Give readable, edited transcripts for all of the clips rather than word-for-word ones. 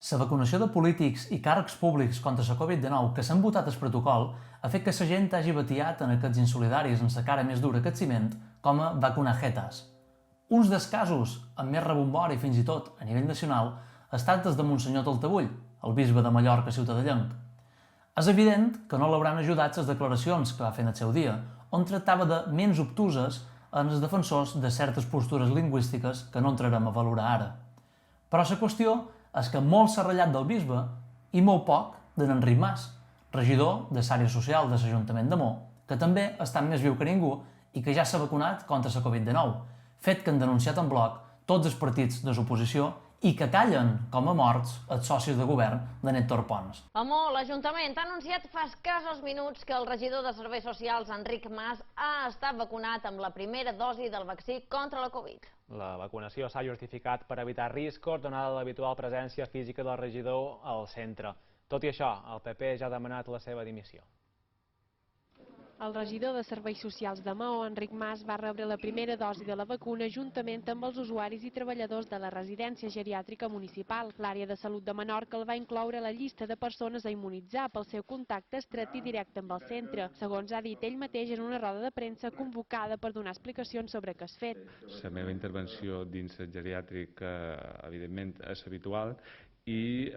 La vacunació de polítics i càrrecs públics contra la Covid-19 que s'han votat el protocol ha fet que la gent hagi batiat en aquests insolidaris amb la cara més dura que el ciment com a vacunajetas. Uns dels casos amb més rebombori fins i tot a nivell nacional ha estat des de Monsenyor Taltabull, el bisbe de Mallorca ciutadellenc. És evident que no l'hauran ajudat les declaracions que va fer en el seu dia, on tractava de ments obtuses en els defensors de certes postures lingüístiques que no entrarem a valorar ara. Però la qüestió és que molt s'ha ratllat del bisbe i molt poc d'en Enric Mas, regidor de l'àrea social de l'Ajuntament de Mó, que també està més viu que ningú i que ja s'ha vacunat contra la Covid-19, fet que han denunciat en bloc tots els partits de l'oposició i que callen com a morts els socis de govern de Héctor Pons. A Mó, l'Ajuntament ha anunciat fa escassos minuts que el regidor de Serveis Socials, Enric Mas, ha estat vacunat amb la primera dosi del vaccí contra la Covid. La vacunació s'ha justificat per evitar riscos donada l'habitual presència física del regidor al centre. Tot i això, el PP ja ha demanat la seva dimissió. El regidor de Serveis Socials de Maó, Enric Mas, va rebre la primera dosi de la vacuna juntament amb els usuaris i treballadors de la residència geriàtrica municipal. L'àrea de salut de Menorca el va incloure a la llista de persones a immunitzar pel seu contacte estret i directe amb el centre, segons ha dit ell mateix en una roda de premsa convocada per donar explicacions sobre què has fet. La meva intervenció dins el geriàtric, evidentment, és habitual i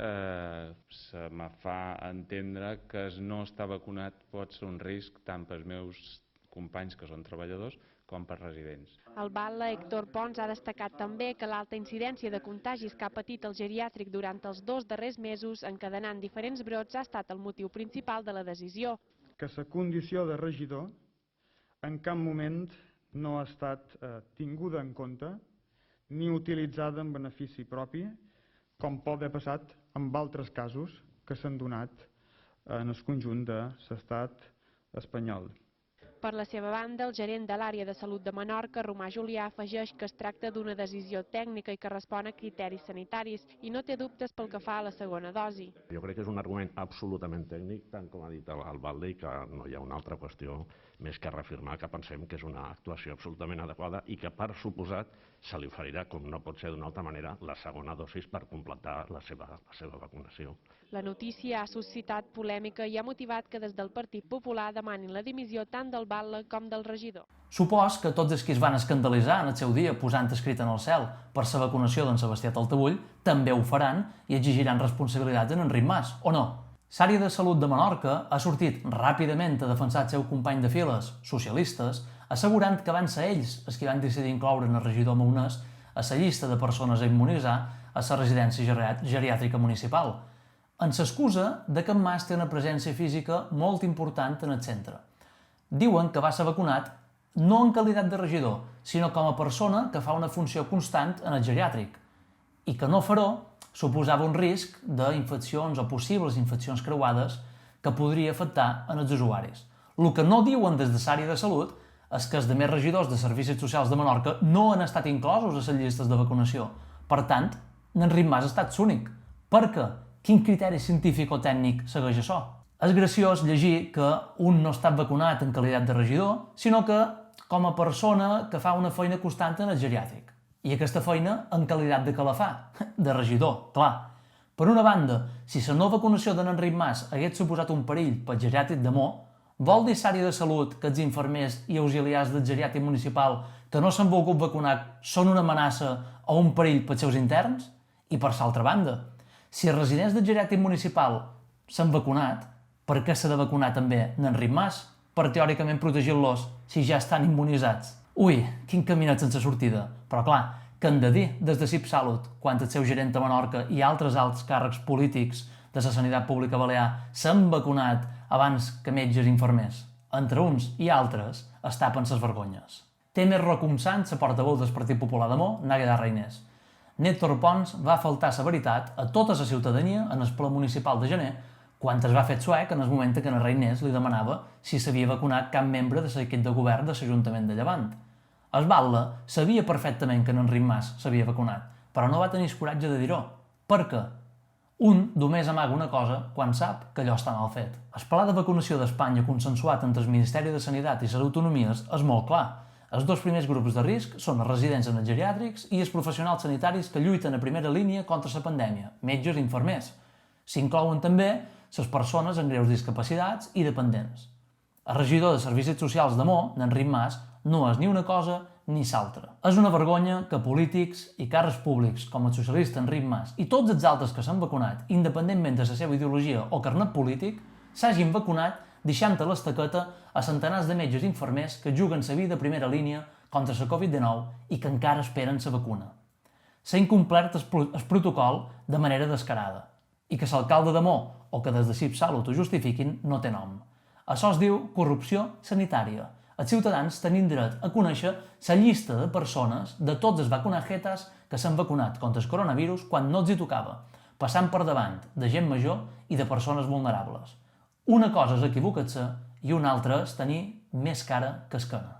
se me fa entendre que el no estar vacunat pot ser un risc tant pels meus companys que són treballadors com per residents. El batlle Héctor Pons ha destacat també que l'alta incidència de contagis que ha patit el geriàtric durant els 2 darrers mesos, encadenant diferents brots, ha estat el motiu principal de la decisió. Que la condició de regidor en cap moment no ha estat tinguda en compte ni utilitzada en benefici propi, com pot haver passat amb altres casos que s'han donat en el conjunt de l'estat espanyol. Per la seva banda, el gerent de l'àrea de salut de Menorca, Romà Julià, afegeix que es tracta d'una decisió tècnica i que respon a criteris sanitaris i no té dubtes pel que fa a la segona dosi. Jo crec que és un argument absolutament tècnic, tant com ha dit el batlle, i que no hi ha una altra qüestió més que reafirmar que pensem que és una actuació absolutament adequada i que, per suposat, se li oferirà, com no pot ser d'una altra manera, la segona dosi per completar la seva vacunació. La notícia ha suscitat polèmica i ha motivat que des del Partit Popular demanin la dimissió tant del batlle com del regidor. Supos que tots els que es van escandalitzar en el seu dia posant escrit en el cel per la vacunació d'en Sebastià Taltabull també ho faran i exigiran responsabilitats en Enric Mas, o no? L'àrea de salut de Menorca ha sortit ràpidament a defensar el seu company de files, socialistes, assegurant que van ser ells els que van decidir incloure el regidor maonès a la llista de persones a immunitzar a la residència geriàtrica municipal, en l'excusa de que en Mas té una presència física molt important en el centre. Diuen que va ser vacunat no en qualitat de regidor, sinó com a persona que fa una funció constant en el geriàtric, i que no fer-ho suposava un risc d'infeccions o possibles infeccions creuades que podria afectar en els usuaris. El que no diuen des de l'àrea de salut és que els demés regidors de Serveis Socials de Menorca no han estat inclosos a les llistes de vacunació. Per tant, Enric Mas ha estat l'únic. Per què? Quin criteri científic o tècnic segueix això? És graciós llegir que un no ha estat vacunat en qualitat de regidor, sinó que com a persona que fa una feina constant en el geriàtric. I aquesta feina en qualitat de què la fa? De regidor, clar. Per una banda, si la no vacunació d'en Enric Mas hagués suposat un perill pel geriàtric de Mó, vol dir l'àrea de salut que els infermers i auxiliars del geriàtric municipal que no s'han volgut vacunar són una amenaça o un perill pels seus interns? I per l'altra banda, si els residents del geriàtric municipal s'han vacunat, per què s'ha de vacunar també n'Enric Mas? Per teòricament protegir-los si ja estan immunitzats. Ui, quin caminet sense sortida. Però clar, què han de dir des de CIPSalut quan el seu gerent a Menorca i altres alts càrrecs polítics de la sanitat pública balear s'han vacunat abans que metges i infermers? Entre uns i altres es tapen ses vergonyes. Té més recomsant la portaveu del Partit Popular de Mó, Nágueda Reinés. Héctor Pons va faltar la veritat a tota la ciutadania en el ple municipal de gener quan es va fer suec en el moment en què a Reinés li demanava si s'havia vacunat cap membre de l'equip de govern de l'Ajuntament de Llevant. El batlle sabia perfectament que en Enric Mas s'havia vacunat, però no va tenir el coratge de dir-ho. Per què? Un només amaga una cosa quan sap que allò està mal fet. El pla de vacunació d'Espanya consensuat entre el Ministeri de Sanitat i les autonomies és molt clar. Els dos primers grups de risc són els residents en els geriàtrics i els professionals sanitaris que lluiten a primera línia contra la pandèmia, metges i infermers. S'inclouen també les persones amb greus discapacitats i dependents. El regidor de Servicis Socials de Maó, n'Enric Mas, no és ni una cosa ni l'altra. És una vergonya que polítics i càrrecs públics com el socialista Enric Mas i tots els altres que s'han vacunat, independentment de la seva ideologia o carnet polític, s'hagin vacunat deixant a l'estaqueta a centenars de metges i infermers que juguen la vida a primera línia contra la Covid-19 i que encara esperen la vacuna. S'ha incomplert el protocol de manera descarada i que l'alcalde de Maó o que des de CIPSalut ho justifiquin no té nom. Això es diu corrupció sanitària. Els ciutadans tenim dret a conèixer la llista de persones de tots els vacunajetas que s'han vacunat contra el coronavirus quan no els hi tocava, passant per davant de gent major i de persones vulnerables. Una cosa és equivocar-se i una altra és tenir més cara que esquena.